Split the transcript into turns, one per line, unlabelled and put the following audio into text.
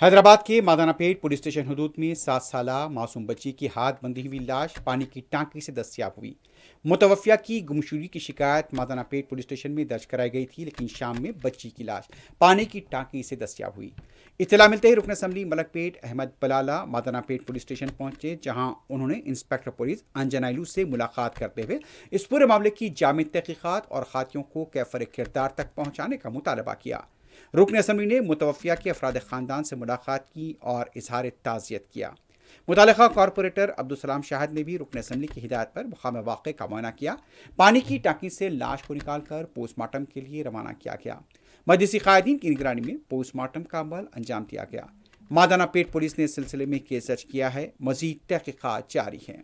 हैदराबाद के मादानापेट police station हदूद में 7 साला मासूम बच्ची की हाथ बंधी हुई लाश पानी की टांकी से दस्तयाब हुई। मुतवफ़िया की गुमशुदगी की शिकायत मादानापेट पुलिस स्टेशन में दर्ज कराई गई थी, लेकिन शाम में बच्ची की लाश पानी की टांकी से दस्तयाब हुई। इत्तला मिलते ही रुकन assembly Malakpet Ahmed Balala Madannapet police station पहुंचे, जहां उन्होंने इंस्पेक्टर पुलिस अंजनाइलू से मुलाकात करते हुए इस पूरे मामले की जामिद तहकीकात और खातियों को कैफर किरदार तक पहुंचाने का मुतालबा किया। रुकन असम्बली ने मुतवफ़िया के अफराद ख़ानदान से मुलाकात की और इजहार ताज़ियत किया। मुतल्लिक़ा कॉरपोरेटर अब्दुलसलाम शाहिद ने भी रुकन असम्बली की हिदायत पर मुकाम वाक़े का मुआयना किया। पानी की टांकी से लाश को निकाल कर पोस्टमार्टम के लिए रवाना किया गया। मजलिसी कायदीन की निगरानी में पोस्टमार्टम का अमल अंजाम दिया गया। मादाना पेट पुलिस ने इस सिलसिले में केस दर्ज किया है। मज़ीद तहक़ीक़ात जारी हैं।